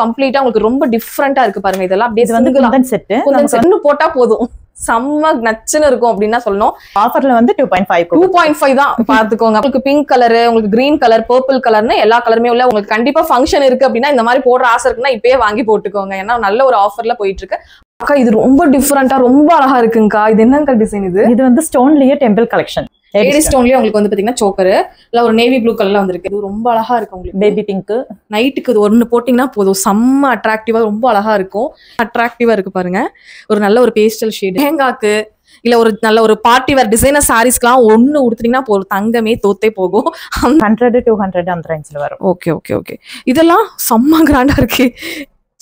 கம்ப்ளீட்டா உங்களுக்கு ரொம்ப டிஃபரெண்டா இருக்கு பாருங்க. இதெல்லாம் அப்படியே இது வந்து குந்தன் செட் ஒன்னு போட்டா போதும், செம்ம நச்சுன்னு இருக்கும் அப்படின்னா சொல்லணும். ஆஃபர்ல வந்து 2.5 தான் பாத்துக்கோங்க. உங்களுக்கு பிங்க் கலர், உங்களுக்கு கிரீன் கலர், பர்பிள் கலர்னு எல்லா கலருமே உள்ள. உங்களுக்கு கண்டிப்பா ஃபங்க்ஷன் இருக்கு அப்படின்னா இந்த மாதிரி போடுற ஆசை இருக்குன்னா இப்பயே வாங்கி போட்டுக்கோங்க. ஏன்னா நல்ல ஒரு ஆஃபர்ல போயிட்டு இருக்கு. அக்கா இது ரொம்ப டிஃபரெண்டா ரொம்ப அழகா இருக்குங்கக்கா. இது என்னங்க டிசைன்? இது வந்து ஸ்டோன்லயே டெம்பிள் கலெக்ஷன். ஏடி ஸ்டோன்லயே உங்களுக்கு வந்து பாத்தீங்கன்னா சோக்கர் இல்ல ஒரு நேவி ப்ளூ கலர்ல வந்திருக்கு. இது ரொம்ப அழகா இருக்கு. உங்களுக்கு பேபி பிங்க் நைட்டுக்கு இது ஒன்னு போட்டீங்கன்னா போதும், செம்ம அட்ராக்டிவா ரொம்ப அழகா இருக்கும். அட்ராக்டிவா இருக்கு பாருங்க. ஒரு நல்ல ஒரு பேஸ்டல் ஷேட் லெஹங்காக்கு இல்ல ஒரு நல்ல ஒரு பார்ட்டி வேர் டிசைனர் சாரீஸ்க்குலாம் ஒன்னு உடுத்துனீங்கன்னா போதும், தங்கமே தோத்தே போகும். 100-200 அந்த ரேஞ்சில வரும். Okay okay okay. இதெல்லாம் செம்ம கிராண்டா இருக்கு,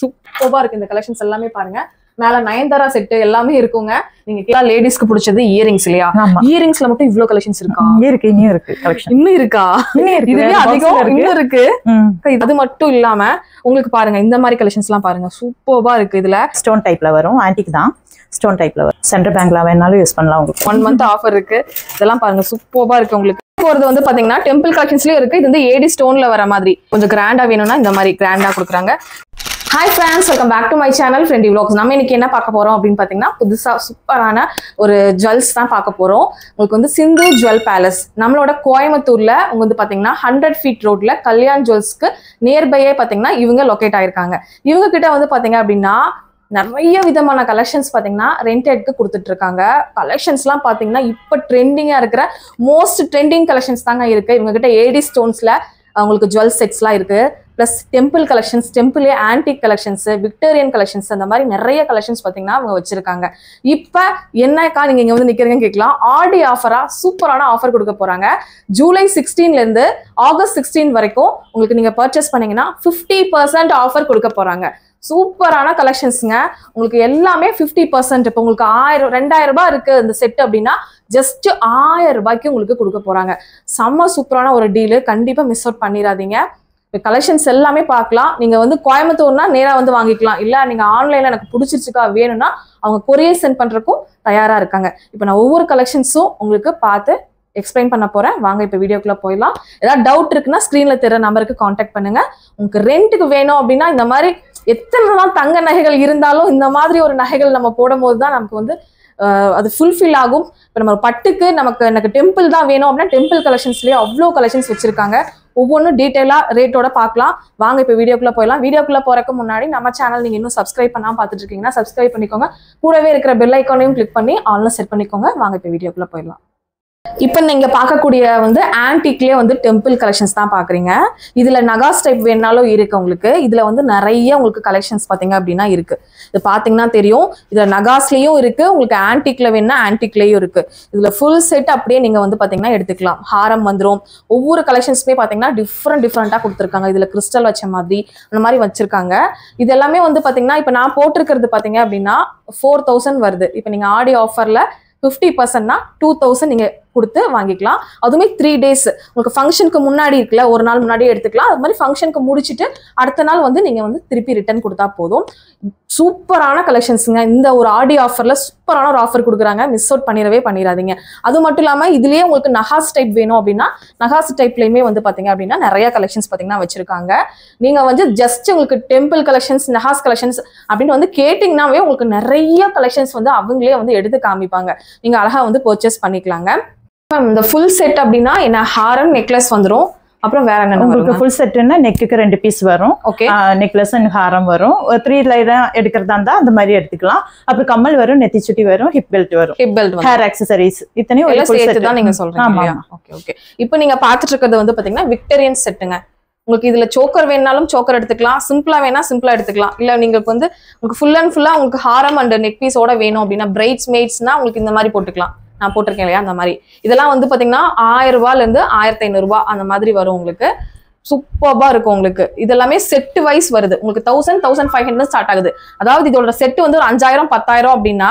சூப்பரா இருக்கு. இந்த கலெக்ஷன்ஸ் எல்லாமே பாருங்க. மேல நயன்தாரா செட் எல்லாமே இருக்குங்க. நீங்க லேடிஸ்க்கு பிடிச்சது இயரிங்ஸ் இல்லையா? இயரிங்ஸ்ல மட்டும் இவ்ளோ கலெக்ஷன்ஸ் இருக்கா? இருக்கு, இன்னும் இருக்கு கலெக்ஷன். இன்னும் இருக்கா? இதுவே அதிகம் இன்னும் இருக்கு. அது மட்டும் இல்லாம உங்களுக்கு பாருங்க இந்த மாதிரி கலெக்ஷன்ஸ் எல்லாம் பாருங்க, சூப்பரா இருக்கு. இதுல ஸ்டோன் டைப்ல வரும், ஆன்டிக் தான், ஸ்டோன் டைப்ல வரும். சென்டர் பேங்க்ல வேணாலும் யூஸ் பண்ணலாம். உங்களுக்கு 1 மந்த் ஆஃபர் இருக்கு. இதெல்லாம் பாருங்க சூப்பரா இருக்கு. உங்களுக்கு போறது வந்து பாத்தீங்கன்னா டெம்பிள் கலெக்ஷன்ஸ்லயே இருக்கு. இது வந்து ஏடி ஸ்டோன்ல வர மாதிரி கொஞ்சம் கிராண்டா வேணும்னா இந்த மாதிரி கிராண்டா கொடுக்குறாங்க. Hi friends, welcome back to my channel Friendy Vlogs. நம்ம இன்னைக்கு என்ன பார்க்க போறோம் அப்படின்னு பாத்தீங்கன்னா புதுசா சூப்பரான ஒரு ஜுவல்ஸ் தான் பார்க்க போறோம். உங்களுக்கு வந்து சிந்து ஜுவல் பேலஸ் நம்மளோட கோயம்புத்தூர்ல உங்க வந்து பாத்தீங்கன்னா 100 ஃபீட் ரோட்ல கல்யாண் ஜுவல்ஸ்க்கு நியர்பையே பாத்தீங்கன்னா இவங்க லொகேட் ஆயிருக்காங்க. இவங்க கிட்ட வந்து பாத்தீங்க அப்படின்னா நிறைய விதமான கலெக்ஷன்ஸ் பாத்தீங்கன்னா ரெண்டெட்க்கு கொடுத்துட்டு இருக்காங்க. கலெக்ஷன்ஸ் எல்லாம் பாத்தீங்கன்னா இப்ப ட்ரெண்டிங்கா இருக்கிற மோஸ்ட் ட்ரெண்டிங் கலெக்ஷன்ஸ் தாங்க இருக்கு. இவங்க கிட்ட ஏடி ஸ்டோன்ஸ்ல உங்களுக்கு ஜுவல் செட்ஸ் எல்லாம் இருக்கு. Plus temple collections, டெம்பிளே antique collections, Victorian collections, அந்த மாதிரி நிறைய கலெக்ஷன்ஸ் பாத்தீங்கன்னா அவங்க வச்சிருக்காங்க. இப்ப என்னக்கா நீங்க இங்க வந்து நிக்கிறீங்கன்னு கேட்கலாம். ஆடி ஆஃபரா சூப்பரான ஆஃபர் கொடுக்க போறாங்க. ஜூலை 16ல இருந்து ஆகஸ்ட் 16 வரைக்கும் உங்களுக்கு நீங்க பர்ச்சேஸ் பண்ணீங்கன்னா 50% ஆஃபர் கொடுக்க போறாங்க. சூப்பரான கலெக்ஷன்ஸ்ங்க. உங்களுக்கு எல்லாமே 50%. இப்போ உங்களுக்கு 2000 ரூபாய் இருக்கு இந்த செட் அப்படின்னா ஜஸ்ட் 1000 ரூபாய்க்கு உங்களுக்கு கொடுக்க போறாங்க. செம்ம சூப்பரான ஒரு டீலு, கண்டிப்பா மிஸ் அவுட் பண்ணிடாதீங்க. கலெக்ஷன்ஸ் எல்லாமே பார்க்கலாம். நீங்க வந்து கோயம்புத்தூர்னா நேரா வந்து வாங்கிக்கலாம். இல்ல நீங்க ஆன்லைன்ல எனக்கு பிடிச்சிருச்சுக்கா வேணும்னா அவங்க கொரியர் சென்ட் பண்றதுக்கும் தயாரா இருக்காங்க. இப்போ நான் ஒவ்வொரு கலெக்ஷன்ஸும் உங்களுக்கு பார்த்து எக்ஸ்பிளைன் பண்ண போறேன். வாங்க இப்ப வீடியோக்குள்ள போயிடலாம். ஏதாவது டவுட் இருக்குன்னா ஸ்கிரீன்ல தெரிய நம்பருக்கு கான்டாக்ட் பண்ணுங்க. உங்களுக்கு ரெண்ட்டுக்கு வேணும் அப்படின்னா இந்த மாதிரி எத்தனை நாள் தங்க நகைகள் இருந்தாலும் இந்த மாதிரி ஒரு நகைகள் நம்ம போடும் போது தான் நமக்கு வந்து அது ஃபுல்ஃபில் ஆகும். இப்போ நம்ம பட்டுக்கு எனக்கு டெம்பிள் தான் வேணும் அப்படின்னா டெம்பிள் கலெக்ஷன்ஸ்லேயே அவ்வளோ கலெக்ஷன்ஸ் வச்சிருக்காங்க. ஒவ்வொன்றும் டீட்டெயிலாக ரேட்டோட பார்க்கலாம். வாங்க இப்போ வீடியோக்குள்ள போயிடலாம். வீடியோக்குள்ள போறதுக்கு முன்னாடி நம்ம சேனல் நீங்க இன்னும் சப்ஸ்கிரைப் பண்ணாம பார்த்துட்டு இருக்கீங்கன்னா சப்ஸ்கிரைப் பண்ணிக்கோங்க. கூடவே இருக்கிற பெல் ஐக்கானையும் கிளிக் பண்ணி ஆன்ல செட் பண்ணிக்கோங்க. வாங்க இப்போ வீடியோக்குள்ள போயிடலாம். இப்போ நீங்க பார்க்கக்கூடிய வந்து ஆன்டிக்லயே வந்து டெம்பிள் கலெக்ஷன்ஸ் தான் பாக்குறீங்க. இதுல நகாஸ் டைப் வேணாலும் இருக்கு உங்களுக்கு. இதுல வந்து நிறைய உங்களுக்கு கலெக்ஷன்ஸ் பாத்தீங்க அப்படின்னா இருக்கு. இது பாத்தீங்கன்னா தெரியும். இதுல நகாஸ்லயும் இருக்கு, உங்களுக்கு ஆன்டிக்ல வேணா ஆன்டிக்லயும் இருக்கு. இதுல ஃபுல் செட் அப்படியே நீங்க வந்து பாத்தீங்கன்னா எடுத்துக்கலாம். ஹாரம் வந்துரும். ஒவ்வொரு கலெக்ஷன்ஸுமே பாத்தீங்கன்னா டிஃப்ரெண்டா கொடுத்துருக்காங்க. இதுல கிறிஸ்டல் வச்ச மாதிரி அந்த மாதிரி வச்சிருக்காங்க. இது எல்லாமே வந்து பாத்தீங்கன்னா இப்ப நான் போட்டிருக்கிறது பாத்தீங்க அப்படின்னா 4000 வருது. இப்ப நீங்க ஆடி ஆஃபர்ல 50%னா 2000 நீங்க கொடுத்து வாங்கிக்கலாம். அதுவுமே 3 days உங்களுக்கு ஃபங்க்ஷனுக்கு முன்னாடி இருக்குல்ல, ஒரு நாள் முன்னாடியே எடுத்துக்கலாம். அது மாதிரி ஃபங்க்ஷனுக்கு முடிச்சுட்டு அடுத்த நாள் வந்து நீங்க வந்து திருப்பி ரிட்டர்ன் கொடுத்தா போதும். சூப்பரான கலெக்ஷன்ஸுங்க. இந்த ஒரு ஆடி ஆஃபர்ல சூப்பரான ஒரு ஆஃபர் கொடுக்குறாங்க. மிஸ் அவுட் பண்ணிடாதீங்க. அது மட்டும் இல்லாம இதுலயே உங்களுக்கு நகாஸ் டைப் வேணும் அப்படின்னா நகாஸ் டைப்லயுமே வந்து பாத்தீங்க அப்படின்னா நிறைய கலெக்ஷன்ஸ் பாத்தீங்கன்னா வச்சிருக்காங்க. நீங்க வந்து ஜஸ்ட் உங்களுக்கு டெம்பிள் கலெக்ஷன்ஸ், நகாஸ் கலெக்ஷன்ஸ் அப்படின்னு வந்து கேட்டீங்கன்னாவே உங்களுக்கு நிறைய கலெக்ஷன்ஸ் வந்து அவங்களே வந்து எடுத்து காமிப்பாங்க. நீங்க அழகா வந்து பர்ச்சேஸ் பண்ணிக்கலாங்க. இந்த ஃபுல் செட் அப்படின்னா என்ன, ஹாரம் நெக்லஸ் வந்துரும். அப்புறம் வேற என்ன உங்களுக்கு ஃபுல் செட்னா நெக்குக்கு 2 பீஸ் வரும். ஓகே, நெக்லஸ் அண்ட் ஹாரம் வரும். 3 லைனா எடுக்கிறதா இருந்தா அந்த மாதிரி எடுத்துக்கலாம். அப்புறம் கம்மல் வரும், நெத்தி சுட்டி வரும், ஹிப் பெல்ட் வரும், ஹேர் ஆக்சசரிஸ், இத்தனையும் ஒரு ஃபுல் செட் தான் நீங்க சொல்றீங்க. Okay okay. இப்போ நீங்க பாத்துட்டு இருக்கிறது வந்து பாத்தீங்கன்னா விக்டோரியன் செட்டுங்க. உங்களுக்கு இதுல சோக்கர் வேணாலும் சோக்கர் எடுத்துக்கலாம், சிம்பிளா வேணா சிம்பிளா எடுத்துக்கலாம். இல்ல உங்களுக்கு வந்து உங்களுக்கு ஃபுல் அண்ட் ஃபுல்லா உங்களுக்கு ஹாரம் அண்ட் நெக் பீஸோட வேணும் அப்படின்னா பிரைட்ஸ் மேட்ஸ்னா உங்களுக்கு இந்த மாதிரி போட்டுக்கலாம். நான் போட்டிருக்கேன் இல்லையா அந்த மாதிரி. இதெல்லாம் வந்து பாத்தீங்கன்னா 1000 ரூபாயில இருந்து 1500 ரூபாய் அந்த மாதிரி வரும். உங்களுக்கு சூப்பர்பா இருக்கும். உங்களுக்கு இதெல்லாமே செட் வைஸ் வருது. உங்களுக்கு 1000-1500 ஸ்டார்ட் ஆகுது. அதாவது இதோட செட் வந்து ஒரு 5000-10000 அப்படின்னா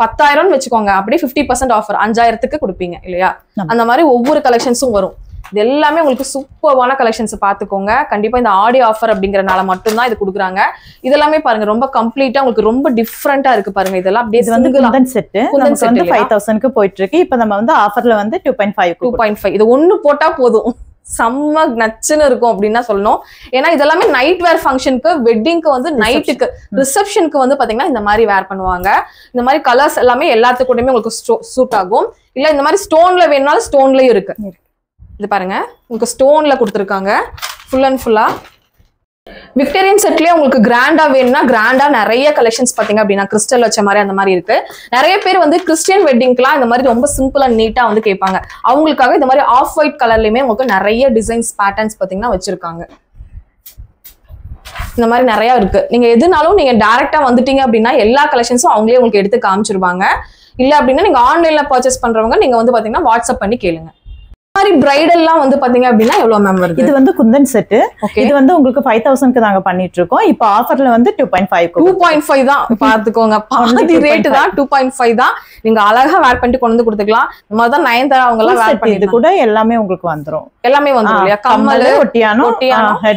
10,000 வச்சுக்கோங்க. அப்படியே 50% ஆஃபர் 5000க்கு கொடுப்பீங்க இல்லையா? அந்த மாதிரி ஒவ்வொரு கலெக்ஷன்ஸும் வரும். இது எல்லாமே உங்களுக்கு சூப்பர்வான கலெக்ஷன்ஸ் பாத்துக்கோங்க. கண்டிப்பா இந்த ஆடி ஆஃபர் அப்படிங்கறனால மட்டும்தான் இது கொடுக்குறாங்க. இதெல்லாமே பாருங்க ரொம்ப கம்ப்ளீட்டா உங்களுக்கு ரொம்ப டிஃபரெண்டா இருக்கு பாருங்க. இதெல்லாம் அப்படியே வந்து குந்தன் செட் நமக்கு வந்து 5000க்கு போயிட்டு இருக்கு. இப்போ நம்ம வந்து ஆஃபர்ல வந்து 2.5 இது ஒன்னு போட்டா போதும், செம்ம நச்சுன்னு இருக்கும் அப்படின்னு தான் சொல்லணும். ஏன்னா இதெல்லாமே நைட் வேர் ஃபங்க்ஷனுக்கு, வெட்டிங்க்கு வந்து நைட்டுக்கு, ரிசப்ஷனுக்கு வந்து பாத்தீங்கன்னா இந்த மாதிரி வேர் பண்ணுவாங்க. இந்த மாதிரி கலர்ஸ் எல்லாமே எல்லாத்துக்கூடயுமே உங்களுக்கு சூட் ஆகும். இல்ல இந்த மாதிரி ஸ்டோன்ல வேணும்னாலும் ஸ்டோன்லயும் இருக்கு. இது பாருங்க, உங்களுக்கு ஸ்டோன்ல கொடுத்துருக்காங்க ஃபுல் அண்ட் ஃபுல்லா. விக்டோரியன் செட்லயே உங்களுக்கு கிராண்டா வேணும்னா கிராண்டா நிறைய கலெக்ஷன்ஸ் பாத்தீங்க அப்படின்னா கிறிஸ்டல் வச்ச மாதிரி அந்த மாதிரி இருக்கு. நிறைய பேர் வந்து கிறிஸ்டியன் வெட்டிங்க்குலாம் இந்த மாதிரி ரொம்ப சிம்பிள் அண்ட் நீட்டா வந்து கேட்பாங்க. அவங்களுக்காக இந்த மாதிரி ஆஃப் ஒயிட் கலர்லயுமே உங்களுக்கு நிறைய டிசைன்ஸ் பேட்டர்ன்ஸ் பாத்தீங்கன்னா வச்சிருக்காங்க. இந்த மாதிரி நிறைய இருக்கு. நீங்க எதுனாலும் நீங்க டைரக்டா வந்துட்டீங்க அப்படின்னா எல்லா கலெக்ஷன்ஸும் அவங்களே உங்களுக்கு எடுத்து காமிச்சிருவாங்க. இல்ல அப்படின்னா நீங்க ஆன்லைன்ல பர்ச்சேஸ் பண்றவங்க நீங்க வந்து பாத்தீங்கன்னா வாட்ஸ்அப் பண்ணி கேளுங்க. மாதிரி பிரைடல்லாம் வந்து பாத்தீங்க அப்படின்னா எவ்வளவு மேம் வருது? இது வந்து குந்தன் செட். இது வந்து உங்களுக்கு 5000க்கு நாங்க பண்ணிட்டு இருக்கோம். இப்போ ஆஃபர்ல வந்து 2.5 தான் பாத்துக்கோங்க. பாதி ரேட் தான் 2.5 தான். நீங்க அழகா வேர் பண்ணிட்டு கொண்டு வந்து கொடுத்துக்கலாம். இந்த மாதிரி தான் நயன்தாரா அவங்க எல்லாம் வேர் பண்ணி இது கூட எல்லாமே உங்களுக்கு வந்துரும். எல்லாமே வந்துரும் இல்லையா? கம்மல், ஒட்டியானம்,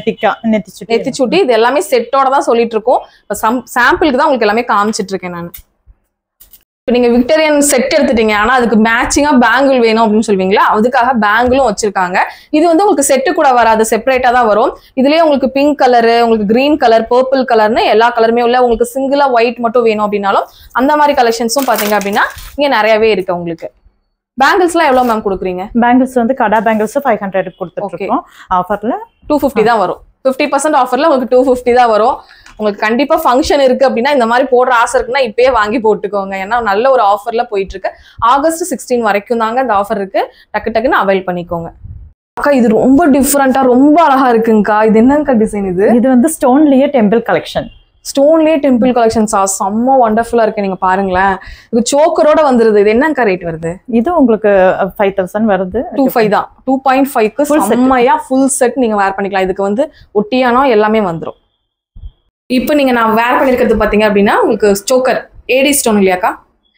டிக்கா, நெத்திச்சுட்டி இது எல்லாமே செட்டோட தான் சொல்லிட்டு இருக்கோம். சாம்பிளுக்கு தான் உங்களுக்கு எல்லாமே காமிச்சிட்டு இருக்கேன் நான். இப்போ நீங்க விக்டோரியன் செட் எடுத்துட்டீங்க, ஆனா அதுக்கு மேட்சிங்கா பேங்கிள் வேணும் அப்படின்னு சொல்வீங்களா, அதுக்காக பேங்கிளும் வச்சிருக்காங்க. இது வந்து உங்களுக்கு செட்டு கூட வராது, செப்பரேட்டா தான் வரும். இதுலயே உங்களுக்கு பிங்க் கலரு, உங்களுக்கு கிரீன் கலர், பர்பிள் கலர்னு எல்லா கலருமே உள்ள, உங்களுக்கு சிங்கிளா ஒயிட் மட்டும் வேணும் அப்படின்னாலும் அந்த மாதிரி கலெக்ஷன்ஸும் பாத்தீங்க அப்படின்னா இங்க நிறையவே இருக்கு. உங்களுக்கு பேங்கிள்ஸ் எல்லாம் எவ்வளவு மேம் கொடுக்குறீங்க? பேங்கிள்ஸ் வந்து கடா பேங்கிள்ஸ் 500 கொடுத்துருக்கோம். ஆஃபர்ல 250 தான் வரும். 50% ஆஃபர்ல உங்களுக்கு 250 தான் வரும். உங்களுக்கு கண்டிப்பா ஃபங்க்ஷன் இருக்கு அப்படின்னா இந்த மாதிரி போடுற ஆசை இருக்குன்னா இப்பயே வாங்கி போட்டுக்கோங்க. ஏன்னா நல்ல ஒரு ஆஃபர்ல போயிட்டு இருக்கு. ஆகஸ்ட் 16 வரைக்கும் தாங்க இந்த ஆஃபர் இருக்கு. டக்குன்னு அவைல் பண்ணிக்கோங்க. அக்கா இது ரொம்ப டிஃப்ரெண்டா ரொம்ப அழகா இருக்குங்கக்கா. இது என்னங்கக்கா டிசைன்? இது வந்து ஸ்டோன்லயே டெம்பிள் கலெக்ஷன். ஸ்டோன்லயே டெம்பிள் கலெக்ஷன்ஸா? செம்ம வண்டர்ஃபுல்லா இருக்கு. நீங்க பாருங்களேன், இது சோக்கரோட வந்துருது. இது என்னங்கக்கா ரேட் வருது? இது உங்களுக்கு 5000 வருது. 25 தான். 2.5க்கு செம்மையா ஃபுல் செட் நீங்க வேர் பண்ணிக்கலாம். இதுக்கு வந்து ஒட்டியானம் எல்லாமே வந்துரும். இப்போ நீங்க நான் வேர் பண்ணிருக்கிறது பாத்தீங்க அப்படின்னா உங்களுக்கு சோக்கர் ஏடி ஸ்டோன் இல்லையாக்கா?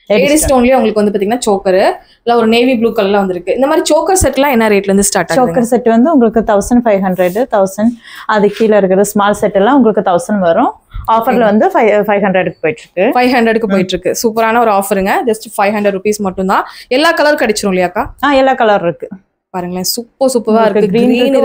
ஏடி ஸ்டோன்லயே உங்களுக்கு வந்து பாத்தீங்கன்னா சோக்கர் இல்ல ஒரு நேவி ப்ளூ கலர்ல வந்திருக்கு. இந்த மாதிரி சோக்கர் செட்லாம் என்ன ரேட்ல இருந்து ஸ்டார்ட் ஆகுது? சோக்கர் செட் வந்து உங்களுக்கு 1500, 1000, அது கீழ இருக்கிற ஸ்மால் செட் எல்லாம் உங்களுக்கு 1000 வரும். ஆஃபர்ல வந்து 500க்கு போயிட்டு இருக்கு. 500க்கு போயிட்டு இருக்கு. சூப்பரான ஒரு ஆஃபருங்க. ஜஸ்ட் 500 rupees மட்டும் தான். எல்லா கலர் கிடைச்சிரும் இல்லையாக்கா? எல்லா கலர் இருக்கு. பாருங்களேன், சூப்பரா இருக்கு. கிரீன் இருக்கு,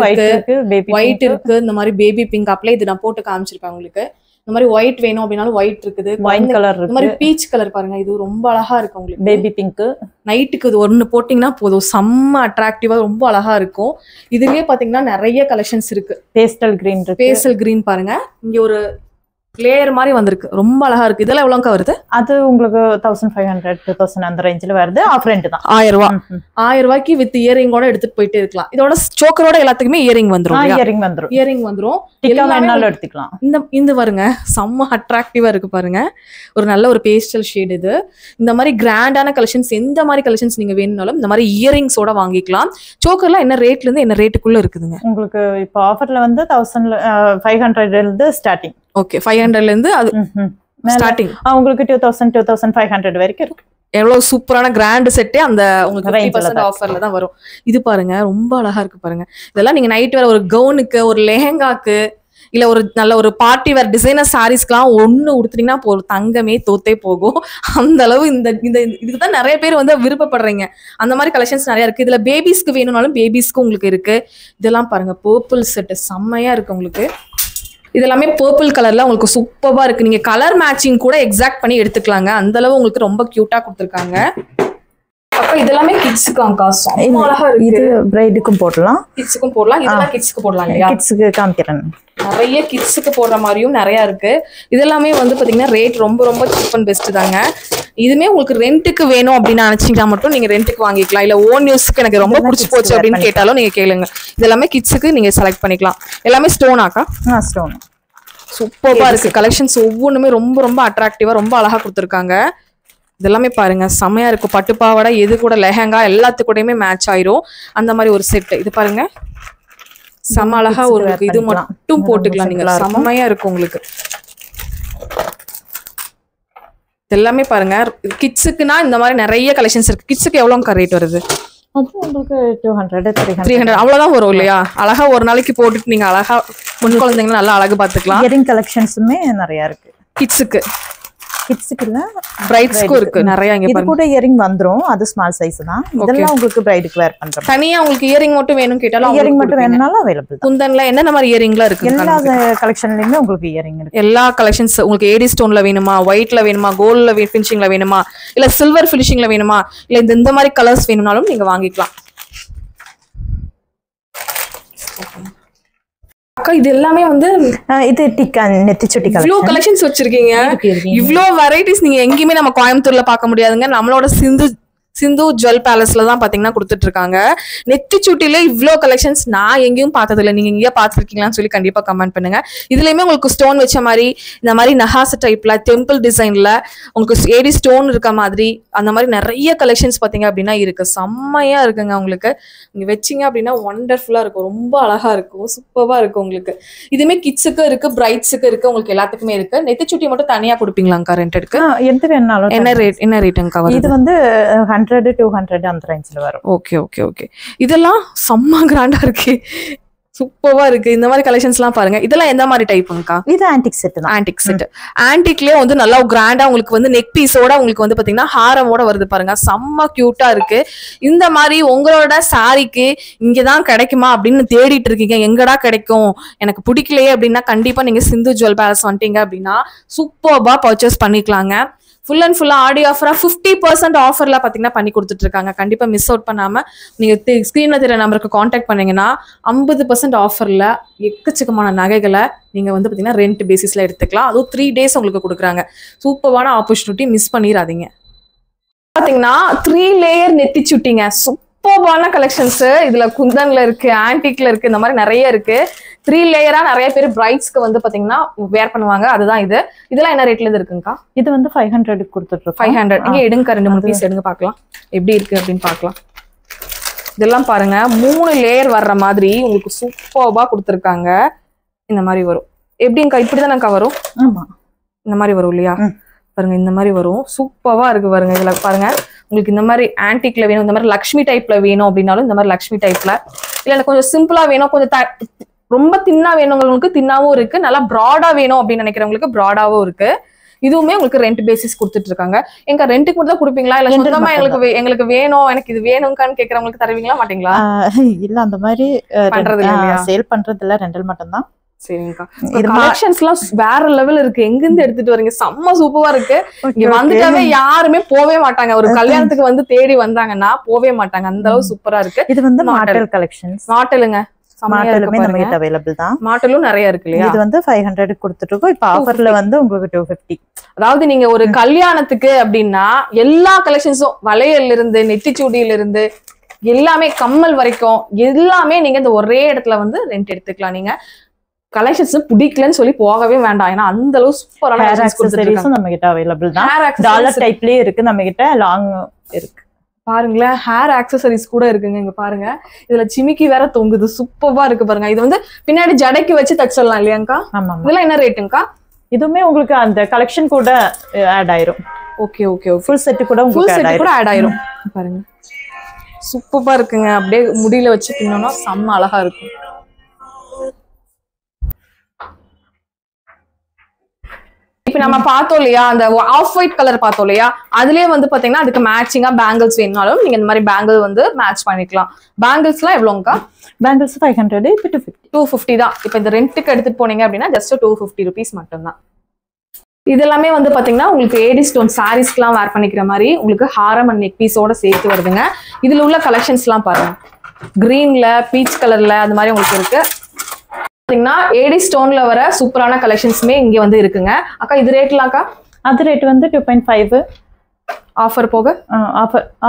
ஒயிட் இருக்கு, இந்த மாதிரி பேபி பிங்க் அப்ளை இது நான் போட்டு காமிச்சிருக்கேன் உங்களுக்கு. இந்த மாதிரி ஒயிட் வேணும் அப்படின்னாலும் ஒயிட் இருக்குது, ஒயின் கலர் இருக்கு, இந்த மாதிரி பீச் கலர் பாருங்க, இது ரொம்ப அழகா இருக்கு உங்களுக்கு. பேபி பிங்க் நைட்டுக்கு இது ஒன்னு போட்டீங்கன்னா போதும், செம்ம அட்ராக்டிவா ரொம்ப அழகா இருக்கும். இதுலயே பாத்தீங்கன்னா நிறைய கலெக்ஷன்ஸ் இருக்கு. பேஸ்டல் கிரீன் இருக்கு. பேஸ்டல் கிரீன் பாருங்க, இங்க ஒரு லேயர் மாதிரி வந்திருக்கு, ரொம்ப அழகா இருக்கு. இதெல்லாம் எவ்வளவுக்கா வருது? அது உங்களுக்கு 1500, 2000 அந்த ரேஞ்சில வருது. ஆஃப் ரெண்ட் தான். 1000 ரூபாய். 1000 ரூபாய்க்கு வித் இயரிங்கோட எடுத்துட்டு போயிட்டே இருக்கலாம். இதோட சோக்கரோட எல்லாத்துக்குமே இயரிங் வந்துரும். இயரிங் வந்துரும். எல்லா வேணாலும் எடுத்துக்கலாம். இந்த பாருங்க, செம்ம அட்ராக்டிவா இருக்கு பாருங்க. ஒரு நல்ல ஒரு பேஸ்டல் ஷேட் இது. இந்த மாதிரி கிராண்டான கலெக்ஷன்ஸ், எந்த மாதிரி கலெக்ஷன்ஸ் நீங்க வேணும்னாலும் இந்த மாதிரி இயரிங்ஸோட வாங்கிக்கலாம். சோக்கர்லாம் என்ன ரேட்ல இருந்து என்ன ரேட்டுக்குள்ள இருக்குதுங்க? உங்களுக்கு இப்போ ஆஃபர்ல வந்து 1500 இருந்து ஸ்டார்டிங். ஓகே, 500ல இருந்து அது ஸ்டார்டிங். உங்களுக்கு 2000, 2500 வரைக்கும் இருக்கு. எவ்வளவு சூப்பரான கிராண்ட் செட்டே அந்த உங்களுக்கு 50% ஆஃபர்ல தான் வரும். இது பாருங்க, ரொம்ப அழகா இருக்கு பாருங்க. இதெல்லாம் நீங்க நைட் வேற ஒரு கவுனுக்கு, ஒரு லெஹங்காக்கு, இல்ல ஒரு நல்ல ஒரு பார்ட்டி வேர் டிசைனர் சாரீஸ்க்குலாம் ஒண்ணு உடுத்துட்டீங்கன்னா போதும், தங்கமே தோத்தே போகும். அந்த அளவு இந்த இதுக்குதான் நிறைய பேர் வந்து விருப்பப்படுறீங்க. அந்த மாதிரி கலெக்ஷன்ஸ் நிறைய இருக்கு. இதுல பேபிஸ்க்கு வேணும்னாலும் பேபிஸ்க்கு உங்களுக்கு இருக்கு. இதெல்லாம் பாருங்க, பர்பிள் செட் செம்மையா இருக்கு உங்களுக்கு. இதெல்லாமே பர்பிள் கலர்ல உங்களுக்கு சூப்பரா இருக்கு. நீங்க கலர் மேட்சிங் கூட எக்ஸாக்ட் பண்ணி எடுத்துக்கலாங்க. அந்த அளவு உங்களுக்கு ரொம்ப கியூட்டா கொடுத்துருக்காங்க. அப்ப இதெல்லாமே கிட்ஸ்க்குங்கா, செம்ம அழகா இருக்கு. இது பிரைடுக்கும் போடலாம், கிட்ஸ்க்கும் போடலாம். இதெல்லாம் கிட்ஸ்க்கு போடலாம் இல்லையா? கிட்ஸ்க்கு காமிக்கிறேன். நிறைய கிட்ஸ்க்கு போடுற மாதிரியும் நிறைய இருக்கு. இதெல்லாமே வந்து பாத்தீங்கன்னா ரேட் ரொம்ப ரொம்ப சீப் அண்ட் பெஸ்ட் தாங்க. இதுமே உங்களுக்கு ரெண்ட்டுக்கு வேணும் அப்படின்னு நினைச்சீங்கன்னா மட்டும் நீங்க ரெண்ட்டுக்கு வாங்கிக்கலாம். இல்ல ஓன் யூஸ்க்கு எனக்கு ரொம்ப பிடிச்சி போச்சு அப்படின்னு கேட்டாலும் நீங்க கேளுங்க. இதெல்லாமே கிட்ஸ்க்கு நீங்க செலக்ட் பண்ணிக்கலாம். எல்லாமே ஸ்டோனாக்கா? ஸ்டோன். சூப்பரா இருக்கு. கலெக்ஷன்ஸ் ஒவ்வொன்றுமே ரொம்ப ரொம்ப அட்ராக்டிவா ரொம்ப அழகா கொடுத்துருக்காங்க. இதெல்லாமே பாருங்க, செமையா இருக்கும். பட்டுப்பாவடை எது கூட லெஹங்கா எல்லாத்துக்கூடயுமே மேட்ச் ஆயிரும். அந்த மாதிரி ஒரு செட். இது பாருங்க, செம அழகா ஒரு இது மட்டும் போட்டுக்கலாம் நீங்க, செம்மையா இருக்கும் உங்களுக்கு. எல்லாமே பாருங்க, கிட்ஸுக்குன்னா இந்த மாதிரி நிறைய கலெக்ஷன்ஸ் இருக்கு. கிட்ஸுக்கு எவ்வளவு ரேட் வருது? அது உங்களுக்கு 200, 300 அவ்வளவுதான் வரும் இல்லையா? அழகா ஒரு நாளைக்கு போட்டுட்டு நீங்க அழகா முன் குழந்தைங்க நல்லா அழகு பாத்துக்கலாம். இயரிங் கலெக்ஷன்ஸுமே நிறைய இருக்கு கிட்ஸுக்கு. கிட்ஸ்க்கு இல்ல பிரைட்ஸ்க்கு இருக்கு நிறைய. இங்க இது கூட இயரிங் வந்துரும், அது ஸ்மால் சைஸ் தான். இதெல்லாம் உங்களுக்கு பிரைடுக்கு வேர் பண்றோம். தனியா உங்களுக்கு இயரிங் மட்டும் வேணும் கேட்டாலும் இயரிங் மட்டும் வேணும்னாலும் அவைலபிள் தான். குந்தன்ல என்னென்ன மாதிரி இயரிங்லாம் இருக்கு? எல்லா கலெக்ஷன்லயுமே உங்களுக்கு இயரிங் இருக்கு. எல்லா கலெக்ஷன்ஸ் உங்களுக்கு ஏடி ஸ்டோன்ல வேணுமா, ஒயிட்ல வேணுமா, கோல்ட்ல ஃபினிஷிங்ல வேணுமா, இல்ல சில்வர் ஃபினிஷிங்ல வேணுமா, இல்ல இந்த மாதிரி கலர்ஸ் வேணும்னாலும் நீங்க வாங்கிக்கலாம். அக்கா இது எல்லாமே வந்து இது டிக்கா நெத்திச்சுட்டி இவ்ளோ கலெக்ஷன்ஸ் வச்சிருக்கீங்க. இவ்ளோ வெரைட்டிஸ் நீங்க எங்கேயுமே நம்ம கோயம்புத்தூர்ல பார்க்க முடியாதுங்க. நம்மளோட சிந்து ஜுவல் பேலஸ்ல தான் பாத்தீங்கன்னா கொடுத்துட்டு இருக்காங்க. நெத்திச்சுட்டில இவ்ளோ கலெக்ஷன்ஸ் நான் எங்கேயும் பார்த்ததில்ல. நீங்க எங்கேயா பார்த்திருக்கீங்களான்னு சொல்லி கண்டிப்பா கமெண்ட் பண்ணுங்க. இதுலயுமே உங்களுக்கு ஸ்டோன் வச்ச மாதிரி இந்த மாதிரி நஹாஸ் டைப்ல டெம்பிள் டிசைன்ல உங்களுக்கு ஏடி ஸ்டோன் இருக்க மாதிரி அந்த மாதிரி நிறைய கலெக்ஷன்ஸ் பாத்தீங்க அப்படின்னா இருக்கு. செம்மையா இருக்குங்க. உங்களுக்கு நீங்க வச்சீங்க அப்படின்னா ஒண்டர்ஃபுல்லா இருக்கும், ரொம்ப அழகா இருக்கும், சூப்பரா இருக்கும். உங்களுக்கு இதுமே கிட்ஸுக்கு இருக்கு, பிரைட்ஸுக்கு இருக்கு, உங்களுக்கு எல்லாத்துக்குமே இருக்கு. நெத்திச்சுட்டி மட்டும் தனியா கொடுப்பீங்களாக்கா ரெண்டெடுக்கு? எந்த வேணாலும். என்ன ரேட்டுங்கக்கா? இது வந்து 100-200 அந்த ரேஞ்சில வரும். Okay okay okay. இதெல்லாம் செம்ம கிராண்டா இருக்கு, சூப்பரா இருக்கு. இந்த மாதிரி கலெக்ஷன்ஸ்லாம் பாருங்க. இதெல்லாம் எந்த மாதிரி டைப்புங்கக்கா? இது ஆன்டிக் செட் தான். Antique set. ஆன்டிக்லயே வந்து நல்லா கிராண்டா உங்களுக்கு வந்து நெக் பீஸோட உங்களுக்கு வந்து பாத்தீங்கன்னா ஹாரமோட வருது பாருங்க, செம்ம கியூட்டா இருக்கு. இந்த மாதிரி உங்களோட சாரிக்கு இங்கதான் கிடைக்குமா அப்படின்னு தேடிட்டு இருக்கீங்க, எங்கடா கிடைக்கும் எனக்கு பிடிக்கலையே அப்படின்னா கண்டிப்பா நீங்க சிந்து ஜுவல் பேலஸ் வந்துட்டீங்க அப்படின்னா சூப்பர்பா பர்ச்சேஸ் பண்ணிக்கலாங்க. ஃபுல் அண்ட் ஃபுல்லா ஆடி ஆஃபரா 50% ஆஃபர்ல பாத்தீங்கன்னா பண்ணி கொடுத்துட்டு இருக்காங்க. கண்டிப்பா மிஸ் அவுட் பண்ணாம நீங்க ஸ்கிரீன்ல தெரிய நம்பருக்கு கான்டாக்ட் பண்ணீங்கன்னா 50% ஆஃபர்ல எக்கச்சக்கமான நகைகளை நீங்க வந்து பாத்தீங்கன்னா ரெண்ட் பேசிஸ்ல எடுத்துக்கலாம். அதுவும் 3 days உங்களுக்கு கொடுக்குறாங்க. சூப்பரான ஆப்பர்ச்சுனிட்டி, மிஸ் பண்ணிடாதீங்க. பாத்தீங்கன்னா 3 லேயர் நெத்திச்சுட்டிங்க, சூப்பரான கலெக்ஷன்ஸ். இதுல குந்தன்ல இருக்கு, ஆன்டிக்ல இருக்கு, இந்த மாதிரி நிறைய இருக்கு. 3 லேயரா நிறைய பேர் பிரைட்ஸ்க்கு வந்து பாத்தீங்கன்னா வேர் பண்ணுவாங்க. அதுதான் இது. இதெல்லாம் என்ன ரேட்ல இருந்து இருக்குங்கக்கா? இது வந்து 500 கொடுத்துட்டு இருக்கோம். 500. நீங்க எடுங்க, 2-3 பீஸ் எடுங்க பார்க்கலாம் எப்படி இருக்கு அப்படின்னு பார்க்கலாம். இதெல்லாம் பாருங்க 3 லேயர் வர்ற மாதிரி உங்களுக்கு சூப்பர்பா கொடுத்துருக்காங்க. இந்த மாதிரி வரும். எப்படிங்கக்கா? இப்படிதானக்கா வரும்? ஆமா, இந்த மாதிரி வரும் இல்லையா? பாருங்க இந்த மாதிரி வரும், சூப்பரா இருக்கு பாருங்க. இதுல பாருங்க உங்களுக்கு இந்த மாதிரி ஆன்டிக்ல வேணும், இந்த மாதிரி லக்ஷ்மி டைப்ல வேணும் அப்படின்னாலும் இந்த மாதிரி லக்ஷ்மி டைப்ல, இல்ல எனக்கு கொஞ்சம் சிம்பிளா வேணும், கொஞ்சம் ரொம்ப தின்னா வேணுங்களுக்கு தின்னாவும் இருக்கு, நல்லா ப்ராடா வேணும் அப்படின்னு நினைக்கிறவங்களுக்கு ப்ராடாவும் இருக்கு. இதுவுமே உங்களுக்கு ரெண்ட் பேசிஸ் கொடுத்துட்டு இருக்காங்க. எங்க ரெண்ட்டுக்கு மட்டும் தான் கொடுப்பீங்களா, இல்ல சொந்தமா எங்களுக்கு வேணும் எனக்கு இது வேணும்கான்னு கேக்குறவங்களுக்கு தருவீங்களா மாட்டீங்களா? இல்ல அந்த மாதிரி பண்றது இல்லையா, சேல் பண்றது இல்ல, ரெண்டல் மட்டும் தான். சரிங்கக்கா. கலெக்ஷன்ஸ்லாம் வேற லெவல் இருக்கு. எங்க இருந்து எடுத்துட்டு வரீங்க? செம்ம சூப்பரா இருக்கு. இங்க வந்துட்டாவே யாருமே போவே மாட்டாங்க. ஒரு கல்யாணத்துக்கு வந்து தேடி வந்தாங்கன்னா போவே மாட்டாங்க, அந்த அளவு சூப்பரா இருக்கு. இது வந்து மாடல் கலெக்ஷன்ஸ். மாடலுங்க, மாடலுமே நம்மகிட்ட அவைலபிள் தான். மாடலும் நிறைய இருக்கு இல்லையா? இது வந்து 500 கொடுத்துட்டு இருக்கோம். இப்ப ஆஃபர்ல வந்து உங்களுக்கு 250. அதாவது நீங்க ஒரு கல்யாணத்துக்கு அப்படின்னா எல்லா கலெக்ஷன்ஸும், வளையல்ல இருந்து நெத்திச்சூடியில இருந்து எல்லாமே கம்மல் வரைக்கும் எல்லாமே நீங்க இந்த ஒரே இடத்துல வந்து ரெண்ட் எடுத்துக்கலாம். நீங்க கலெக்ஷன்ஸ் பிடிக்கலன்னு சொல்லி போகவே வேண்டாம். ஏன்னா அந்த அளவு சூப்பரான ஆக்சஸரீஸும் நம்ம கிட்ட அவைலபிள் தான். டாலர் டைப்லயே இருக்கு, நம்ம கிட்ட லாங் இருக்கு. பாருங்களேன், ஹேர் ஆக்சசரிஸ் கூட இருக்குங்க. இங்க பாருங்க, இதுல சிமிக்கி வேற தொங்குது, சூப்பரா இருக்கு பாருங்க. இது வந்து பின்னாடி ஜடைக்கு வச்சு தச்சிடலாம் இல்லையாங்கா? இதெல்லாம் என்ன ரேட்டுங்கக்கா? இதுவுமே உங்களுக்கு அந்த கலெக்ஷன் கூட ஆட் ஆயிரும். ஓகே ஓகே, ஃபுல் செட் கூட உங்களுக்கு ஆட் ஆயிரும். பாருங்க சூப்பரா இருக்குங்க. அப்படியே முடியில வச்சு பின்னோம்னா செம்ம அழகா இருக்கும். இப்ப நம்ம பார்த்தோம் இல்லையா, அந்த ஆஃப் ஒயிட் கலர் பார்த்தோம் இல்லையா, அதுலயே வந்து பாத்தீங்கன்னா அதுக்கு மேட்சிங்கா பேங்கிள்ஸ் வேணும்னாலும் நீங்க இந்த மாதிரி பேங்கிள் வந்து மேட்ச் பண்ணிக்கலாம். பேங்கிள்ஸ்லாம் எவ்வளோங்கக்கா? பேங்கிள்ஸ் 500, இப்போ 250 தான். இப்போ இந்த ரெண்ட்டுக்கு எடுத்துட்டு போனீங்க அப்படின்னா ஜஸ்ட் 250 rupees மட்டும்தான். இதெல்லாமே வந்து பாத்தீங்கன்னா உங்களுக்கு ஏடி ஸ்டோன் சாரீஸ்க்குலாம் வேர் பண்ணிக்கிற மாதிரி உங்களுக்கு ஹாரம் அண்ட் நெக் பீஸோட சேர்த்து வருதுங்க. இதுல உள்ள கலெக்ஷன்ஸ்லாம் பாருங்க, கிரீன்ல, பீச் கலர்ல அந்த மாதிரி உங்களுக்கு இருக்கு. ஏடி ஸ்டோன்ல வர சூப்பரான கலெக்ஷன்ஸ்மே இங்க வந்து இருக்குங்க. அக்கா இது ரேட்லாம்க்கா? அது ரேட் வந்து 2.5 ஆஃபர் போக.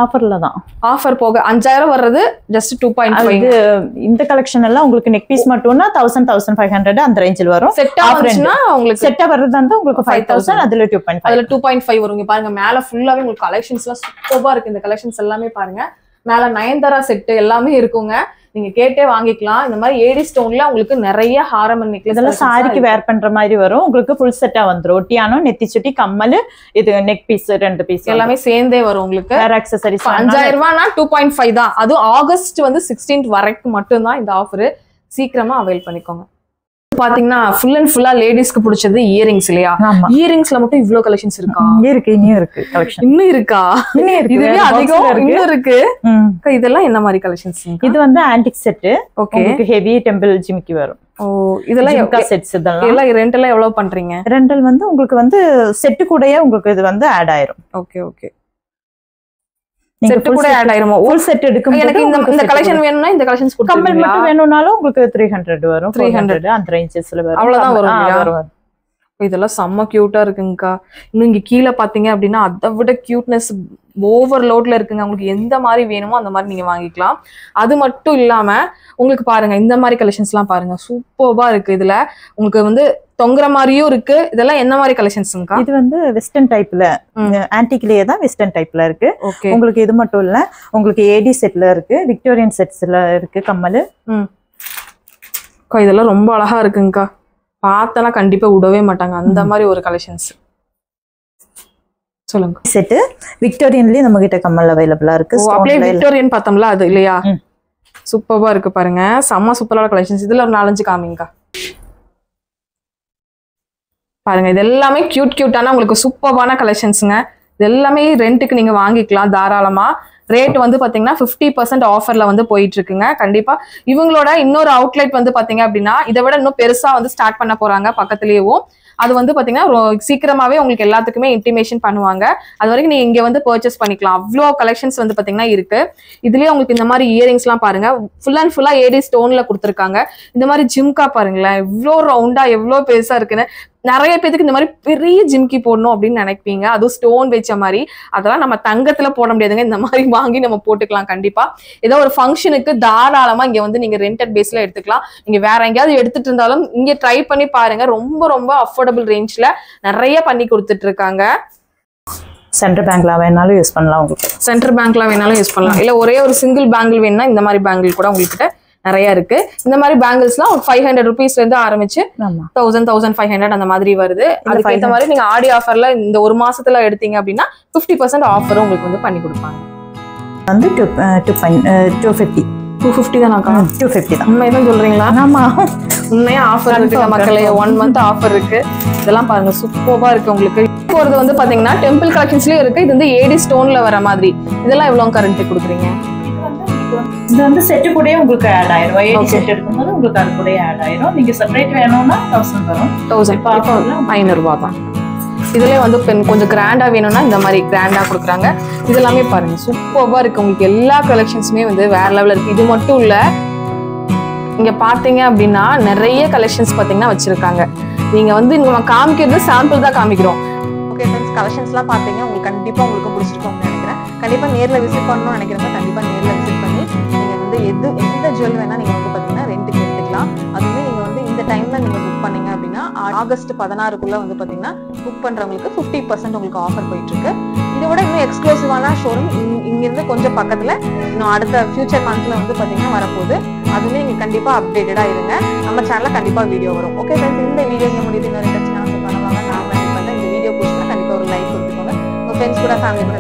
ஆஃபர்ல தான். ஆஃபர் போக 5000 வர்றது ஜஸ்ட் 2.5. இந்த கலெக்ஷன் எல்லாம் உங்களுக்கு நெக் பீஸ் மட்டும்னா 1000-1500 அந்த ரேஞ்சில் வரும். செட்டா வந்துச்சுன்னா உங்களுக்கு செட்டா வர்றது வந்து உங்களுக்கு 5000, அதுல 2.5. அதுல 2.5 வரும். பாருங்க மேல ஃபுல்லாவே உங்களுக்கு கலெக்ஷன்ஸ் எல்லாம் சூப்பரா இருக்கு. இந்த கலெக்ஷன்ஸ் எல்லாமே பாருங்க, மேல நயன்தாரா செட் எல்லாமே இருக்குங்க. நீங்க கேட்டே வாங்கிக்கலாம். இந்த மாதிரி ஏடி ஸ்டோன்ல உங்களுக்கு நிறைய ஹாரம் அண்ட் நெக்லஸ் இதெல்லாம் சாரிக்கு வேர் பண்ற மாதிரி வரும். உங்களுக்கு ஃபுல் செட்டா வந்துரும். ஒட்டியானோ, நெத்திச்சுட்டி, கம்மல், இது நெக் பீஸ் 2 பீஸ் எல்லாமே சேர்ந்தே வரும். உங்களுக்கு வேற ஆக்சசரிஸ் 5000 ரூபாய்னா 2.5 தான். அதுவும் ஆகஸ்ட் வந்து 16th வரைக்கும் மட்டும்தான் இந்த ஆஃபர். சீக்கிரமா அவைல் பண்ணிக்கோங்க. பாத்தீங்கன்னா ஃபுல் அண்ட் ஃபுல்லா லேடிஸ்க்கு பிடிச்சது இயரிங்ஸ் இல்லையா? இயரிங்ஸ்ல மட்டும் இவ்ளோ கலெக்ஷன்ஸ் இருக்கா? இன்னும் இருக்கு கலெக்ஷன். இன்னும் இருக்கா? இதுவே அதிகம் இன்னும் இருக்கு. இதெல்லாம் என்ன மாதிரி கலெக்ஷன்ஸ்? இது வந்து ஆன்டிக் செட். உங்களுக்கு ஹெவி டெம்பிள் ஜிமிக்கி வரும். ஓ, இதெல்லாம் செட்ஸ் இதெல்லாம் ரெண்டல் எவ்வளவு பண்றீங்க? ரெண்டல் வந்து உங்களுக்கு வந்து செட் கூடயே உங்களுக்கு இது வந்து ஆட் ஆயிரும். Okay okay. செட் கூட ஆட் ஆயிருமா? ஃபுல் செட் எடுக்கும்போது எனக்கு இந்த கலெக்ஷன் வேணும்னா இந்த கலெக்ஷன்ஸ் கொடுத்துருவீங்களா? கம்மல் மட்டும் வேணும்னாலும் உங்களுக்கு 300 வரும். 300 அந்த ரேஞ்சஸ்ல வரும். அவ்வளவுதான் வரும். இதெல்லாம் செம்ம கியூட்டா இருக்குங்கக்கா. இன்னும் இங்க கீழே பாத்தீங்க அப்படின்னா அதை விட கியூட்னஸ் ஓவர்லோட்ல இருக்குங்க. உங்களுக்கு எந்த மாதிரி வேணுமோ அந்த மாதிரி நீங்க வாங்கிக்கலாம். அது மட்டும் இல்லாம உங்களுக்கு பாருங்க இந்த மாதிரி கலெக்ஷன்ஸ் எல்லாம் பாருங்க சூப்பர்பா இருக்கு. இதுல உங்களுக்கு வந்து தொங்குற மாதிரியும் இருக்கு. இதெல்லாம் என்ன மாதிரி கலெக்ஷன்ஸ்ங்கா? இது வந்து வெஸ்டர்ன் டைப்ல, ஆன்டிக்லயே தான் வெஸ்டர்ன் டைப்ல இருக்கு. உங்களுக்கு இது மட்டும் இல்ல, உங்களுக்கு ஏடி செட்ல இருக்கு, விக்டோரியன் செட்ஸ்ல இருக்கு கம்மல். இதெல்லாம் ரொம்ப அழகா இருக்குங்கக்கா. பார்த்தனா கண்டிப்பா விடவே மாட்டாங்க அந்த மாதிரி ஒரு கலெக்ஷன்ஸ். சொல்லுங்க. செட் விக்டோரியன்லயே நம்ம கிட்ட கம்மல் அவைலபிளா இருக்கு. அப்படியே விக்டோரியன் பார்த்தோம்ல அது இல்லையா? சூப்பர்பா இருக்கு பாருங்க. செம்ம சூப்பரான கலெக்ஷன்ஸ். இதுல ஒரு 4-5 காமிங்கக்கா. பாருங்க இது எல்லாமே கியூட்டான உங்களுக்கு சூப்பர்பான கலெக்ஷன்ஸுங்க. இது எல்லாமே ரெண்ட்டுக்கு நீங்க வாங்கிக்கலாம் தாராளமா. ரேட் வந்து பாத்தீங்கன்னா 50% ஆஃபர்ல வந்து போயிட்டு இருக்குங்க. கண்டிப்பா இவங்களோட இன்னொரு அவுட்லெட் வந்து பாத்தீங்க அப்படின்னா இதை விட இன்னும் பெருசா வந்து ஸ்டார்ட் பண்ண போறாங்க பக்கத்துலயேவும். அது வந்து பாத்தீங்கன்னா சீக்கிரமாவே உங்களுக்கு எல்லாத்துக்குமே இன்டிமேஷன் பண்ணுவாங்க. அது வரைக்கும் நீங்க இங்க வந்து பர்ச்சேஸ் பண்ணிக்கலாம். அவ்வளோ கலெக்ஷன்ஸ் வந்து பாத்தீங்கன்னா இருக்கு. இதுலயே உங்களுக்கு இந்த மாதிரி இயரிங்ஸ் எல்லாம் பாருங்க ஃபுல் அண்ட் ஃபுல்லா ஏடி ஸ்டோன்ல கொடுத்துருக்காங்க. இந்த மாதிரி ஜிம்கா பாருங்களேன் எவ்வளோ ரவுண்டா எவ்வளோ பெருசா இருக்குன்னு. நிறைய பேருக்கு இந்த மாதிரி பெரிய ஜிம்கி போடணும் அப்படின்னு நினைப்பீங்க, அதுவும் ஸ்டோன் வச்ச மாதிரி. அதெல்லாம் நம்ம தங்கத்துல போட முடியாதுங்க. இந்த மாதிரி வாங்கி நம்ம போட்டுக்கலாம். கண்டிப்பா ஏதோ ஒரு ஃபங்க்ஷனுக்கு தாராளமா இங்க வந்து நீங்க ரெண்டட் பேஸ்ல எடுத்துக்கலாம். நீங்க வேற எங்கேயாவது எடுத்துட்டு இருந்தாலும் இங்க ட்ரை பண்ணி பாருங்க. ரொம்ப ரொம்ப அஃபோர்டபுள் ரேஞ்ச்ல நிறைய பண்ணி கொடுத்துட்டு இருக்காங்க. சென்டர் பேங்க்ல வேணாலும் யூஸ் பண்ணலாம். உங்களுக்கு சென்டர் பேங்க்ல வேணாலும் யூஸ் பண்ணலாம். இல்ல ஒரே ஒரு சிங்கிள் பேங்கிள் வேணும்னா இந்த மாதிரி பேங்கிள் கூட உங்ககிட்ட நிறைய இருக்கு. இந்த மாதிரி பேங்கிள்ஸ்லாம் ஒரு 500 rupeesல இருந்து ஆரம்பிச்சு 1000-1500 அந்த மாதிரி வருது. அதுக்கேற்ற மாதிரி நீங்க ஆடி ஆஃபர்ல இந்த ஒரு மாசத்துல எடுத்தீங்க அப்படின்னா 50% ஆஃபர் உங்களுக்கு வந்து பண்ணி கொடுப்பாங்க. வந்து 250 தானாக்கா? 250 தான். உண்மைதான் சொல்றீங்களா? ஆமா, உண்மையா ஆஃபர் இருக்கு மக்களே. 1 month ஆஃபர் இருக்கு. இதெல்லாம் பாருங்க சூப்பர்பா இருக்கு. உங்களுக்கு போறது வந்து பாத்தீங்கன்னா டெம்பிள் கலெக்ஷன்ஸ்லயே இருக்கு. இது வந்து ஏடி ஸ்டோன்ல வர மாதிரி. இதெல்லாம் எவ்வளவு கரண்ட் கொடுக்குறீங்க? இது வந்து செட் கூடயே உங்களுக்கு ஆட் ஆயிரும். ஏடி செட் எடுக்கும்போது உங்களுக்கு அது கூடயே ஆட் ஆயிரும். நீங்க செப்பரேட் வேணும்னா 1000 வரும். 500 ரூபாய் தான். இதுலயே வந்து கொஞ்சம் கிராண்டா வேணும்னா இந்த மாதிரி கிராண்டா கொடுக்குறாங்க. இது எல்லாமே பாருங்க சூப்பர்பா இருக்கு. உங்களுக்கு எல்லா கலெக்ஷன்ஸுமே வந்து வேற லெவல்ல இருக்கு. இது மட்டும் இல்ல, இங்க பாத்தீங்க அப்படின்னா நிறைய கலெக்ஷன்ஸ் பாத்தீங்கன்னா வச்சிருக்காங்க. நீங்க வந்து நம்ம காமிக்கிறது சாம்பிள் தான் காமிக்கிறோம். ஓகே ஃப்ரெண்ட்ஸ், கலெக்ஷன்ஸ்லாம் பாத்தீங்க உங்களுக்கு கண்டிப்பா உங்களுக்கு பிடிச்சிருக்கும் நினைக்கிறேன். கண்டிப்பா நேர்ல விசிட் பண்ணணும்னு நினைக்கிறவங்க கண்டிப்பா நேர்ல விசிட் பண்ணி நீங்க வந்து எந்த ஜுவல் வேணா நீங்க வந்து பாத்தீங்கன்னா ரெண்டுக்கு எடுத்துக்கலாம். அதுவுமே நீங்க வந்து இந்த டைம்ல நீங்க புக் பண்ணீங்க அப்படின்னா ஆகஸ்ட் 16க்குள்ள வந்து பாத்தீங்கன்னா புக் பண்றவங்களுக்கு 50% உங்களுக்கு ஆஃபர் போயிட்டு இருக்கு. இதை விட இன்னும் எக்ஸ்க்ளூசிவான ஷோரூம் இங்க இருந்து கொஞ்சம் பக்கத்துல இன்னும் அடுத்த ஃபியூச்சர் மந்த்ல வந்து பாத்தீங்கன்னா வரப்போகுது. அதுவுமே நீங்க கண்டிப்பா அப்டேட்டடா இருங்க. நம்ம சேனல்ல கண்டிப்பா வீடியோ வரும். ஓகே ஃப்ரெண்ட்ஸ், இந்த வீடியோ இங்க முடியுது. இன்னொரு சேனல் பண்ணுவாங்க. நான் இந்த வீடியோ பிடிச்சா கண்டிப்பா ஒரு லைக் கொடுத்துக்கோங்க. உங்க ஃப்ரெண்ட்ஸ் கூட ஃபேமிலி கூட